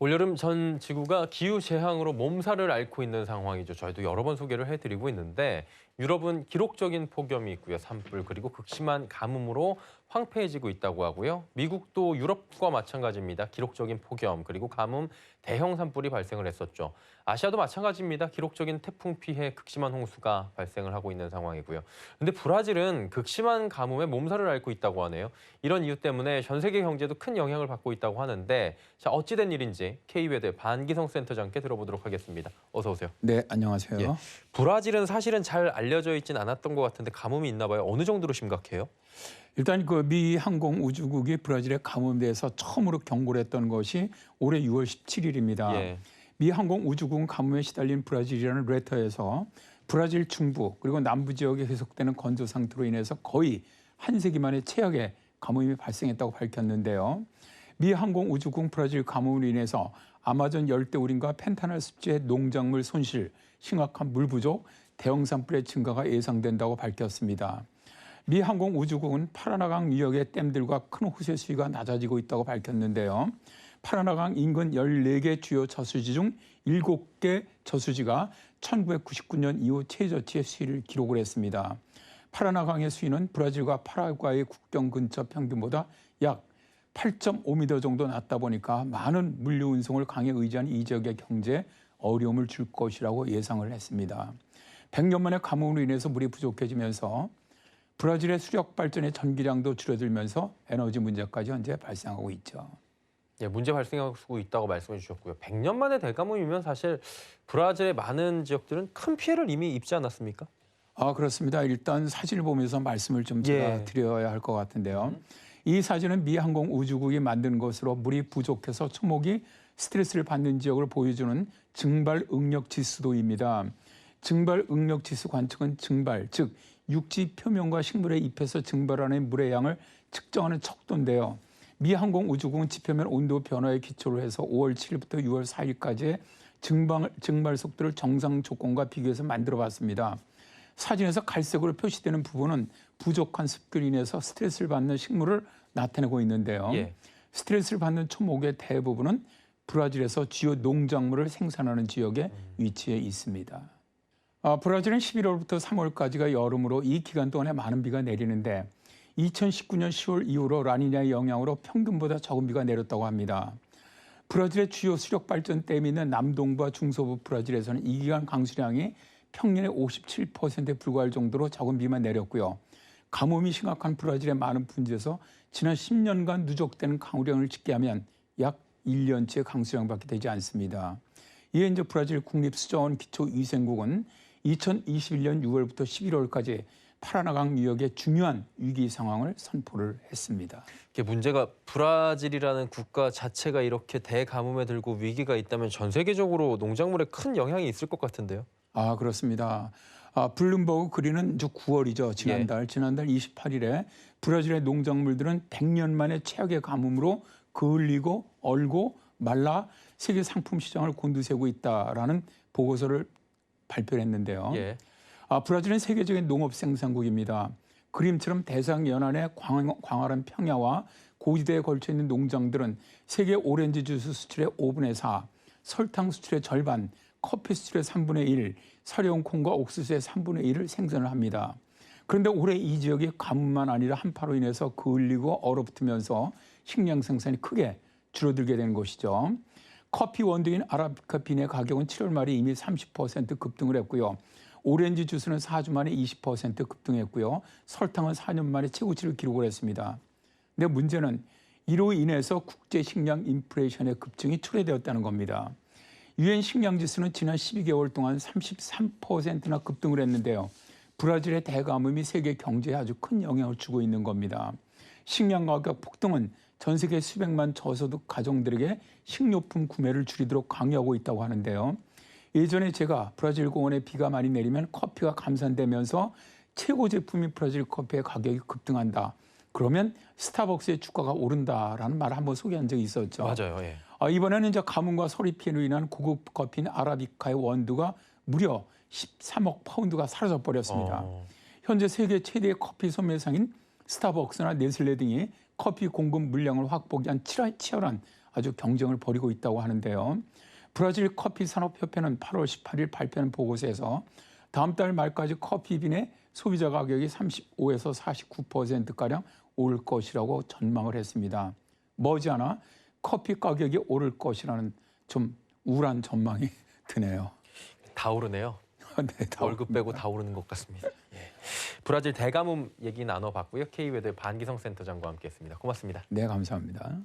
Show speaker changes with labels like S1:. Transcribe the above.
S1: 올여름 전 지구가 기후재앙으로 몸살을 앓고 있는 상황이죠. 저희도 여러 번 소개를 해드리고 있는데 유럽은 기록적인 폭염이 있고요. 산불 그리고 극심한 가뭄으로 황폐해지고 있다고 하고요. 미국도 유럽과 마찬가지입니다. 기록적인 폭염 그리고 가뭄, 대형 산불이 발생을 했었죠. 아시아도 마찬가지입니다. 기록적인 태풍 피해, 극심한 홍수가 발생을 하고 있는 상황이고요. 근데 브라질은 극심한 가뭄에 몸살을 앓고 있다고 하네요. 이런 이유 때문에 전 세계 경제도 큰 영향을 받고 있다고 하는데 자, 어찌된 일인지 K웨더 반기성 센터장께 들어보도록 하겠습니다. 어서 오세요.
S2: 네, 안녕하세요.
S1: 예. 브라질은 사실은 잘 알려져 있진 않았던 것 같은데 가뭄이 있나 봐요. 어느 정도로 심각해요?
S2: 일단 그 미 항공우주국이 브라질의 가뭄에 대해서 처음으로 경고를 했던 것이 올해 6월 17일입니다.
S1: 예.
S2: 미 항공우주국은 가뭄에 시달린 브라질이라는 레터에서 브라질 중부 그리고 남부 지역에 계속되는 건조 상태로 인해서 거의 한 세기 만에 최악의 가뭄이 발생했다고 밝혔는데요. 미 항공우주국 브라질 가뭄으로 인해서 아마존 열대우림과 펜타날 습지의 농작물 손실, 심각한 물 부족, 대형 산불의 증가가 예상된다고 밝혔습니다. 미 항공우주국은 파라나강 유역의 댐들과 큰 호수의 수위가 낮아지고 있다고 밝혔는데요. 파라나강 인근 14개 주요 저수지 중 7개 저수지가 1999년 이후 최저치의 수위를 기록을 했습니다. 파라나강의 수위는 브라질과 파라과이 국경 근처 평균보다 약 8.5m 정도 낮다 보니까 많은 물류 운송을 강에 의지한 이 지역의 경제에 어려움을 줄 것이라고 예상을 했습니다. 100년 만에 가뭄으로 인해서 물이 부족해지면서 브라질의 수력 발전의 전기량도 줄어들면서 에너지 문제까지 현재 발생하고 있죠.
S1: 예, 문제 발생하고 있다고 말씀해 주셨고요. 100년 만에 대가뭄이면 사실 브라질의 많은 지역들은 큰 피해를 이미 입지 않았습니까?
S2: 그렇습니다. 일단 사진을 보면서 말씀을 좀 제가 드려야 할 것 같은데요. 이 사진은 미 항공우주국이 만든 것으로 물이 부족해서 초목이 스트레스를 받는 지역을 보여주는 증발 응력 지수도입니다. 증발 응력 지수 관측은 증발, 즉 육지 표면과 식물의 잎에서 증발하는 물의 양을 측정하는 척도인데요. 미 항공우주국은 지표면 온도 변화에 기초로 해서 5월 7일부터 6월 4일까지의 증발 속도를 정상 조건과 비교해서 만들어 봤습니다. 사진에서 갈색으로 표시되는 부분은 부족한 습기로 인해서 스트레스를 받는 식물을 나타내고 있는데요. 스트레스를 받는 초목의 대부분은 브라질에서 주요 농작물을 생산하는 지역에 위치해 있습니다. 브라질은 11월부터 3월까지가 여름으로 이 기간 동안에 많은 비가 내리는데 2019년 10월 이후로 라니냐의 영향으로 평균보다 적은 비가 내렸다고 합니다. 브라질의 주요 수력 발전 댐이 있는 남동부와 중서부 브라질에서는 이 기간 강수량이 평년의 57%에 불과할 정도로 적은 비만 내렸고요. 가뭄이 심각한 브라질의 많은 분지에서 지난 10년간 누적되는 강우량을 집계하면 약 1년째 강수량밖에 되지 않습니다. 이에 이제 브라질 국립수자원 기초위생국은 2021년 6월부터 11월까지 파라나강 유역의 중요한 위기 상황을 선포를 했습니다.
S1: 이게 문제가 브라질이라는 국가 자체가 이렇게 대가뭄에 들고 위기가 있다면 전 세계적으로 농작물에 큰 영향이 있을 것 같은데요.
S2: 그렇습니다. 블룸버그 그리는 9월이죠. 지난달 28일에 브라질의 농작물들은 100년 만에 최악의 가뭄으로 그을리고 얼고 말라 세계 상품 시장을 곤두세우고 있다라는 보고서를 발표했는데요. 브라질은 세계적인 농업 생산국입니다. 그림처럼 대상 연안의 광활한 평야와 고지대에 걸쳐 있는 농장들은 세계 오렌지 주스 수출의 5분의 4, 설탕 수출의 절반, 커피 수출의 3분의 1, 사료용 콩과 옥수수의 3분의 1을 생산을 합니다. 그런데 올해 이 지역이 가뭄만 아니라 한파로 인해서 그을리고 얼어붙으면서 식량 생산이 크게 줄어들게 된 것이죠. 커피 원두인 아라비카 빈의 가격은 7월 말에 이미 30% 급등을 했고요. 오렌지 주스는 4주 만에 20% 급등했고요. 설탕은 4년 만에 최고치를 기록을 했습니다. 근데 문제는 이로 인해서 국제 식량 인플레이션의 급증이 초래되었다는 겁니다. 유엔 식량 지수는 지난 12개월 동안 33%나 급등을 했는데요. 브라질의 대가뭄이 세계 경제에 아주 큰 영향을 주고 있는 겁니다. 식량 가격 폭등은 전 세계 수백만 저소득 가정들에게 식료품 구매를 줄이도록 강요하고 있다고 하는데요. 예전에 제가 브라질 공원에 비가 많이 내리면 커피가 감산되면서 최고 제품인 브라질 커피의 가격이 급등한다. 그러면 스타벅스의 주가가 오른다라는 말을 한번 소개한 적이 있었죠.
S1: 맞아요.
S2: 이번에는 이제 가뭄과 서리 피해로 인한 고급 커피인 아라비카의 원두가 무려 13억 파운드가 사라져 버렸습니다. 현재 세계 최대의 커피 소매상인 스타벅스나 네슬레 등이 커피 공급 물량을 확보하기 위한 치열한 아주 경쟁을 벌이고 있다고 하는데요. 브라질 커피 산업협회는 8월 18일 발표한 보고서에서 다음 달 말까지 커피빈의 소비자 가격이 35에서 49%가량 오를 것이라고 전망을 했습니다. 머지않아 커피 가격이 오를 것이라는 좀 우울한 전망이 드네요.
S1: 다 오르네요.
S2: 네, 다
S1: 월급 빼고 다 오르는 것 같습니다. 예. 브라질 대가뭄 얘기 나눠봤고요. K웨더의 반기성 센터장과 함께했습니다. 고맙습니다.
S2: 네, 감사합니다.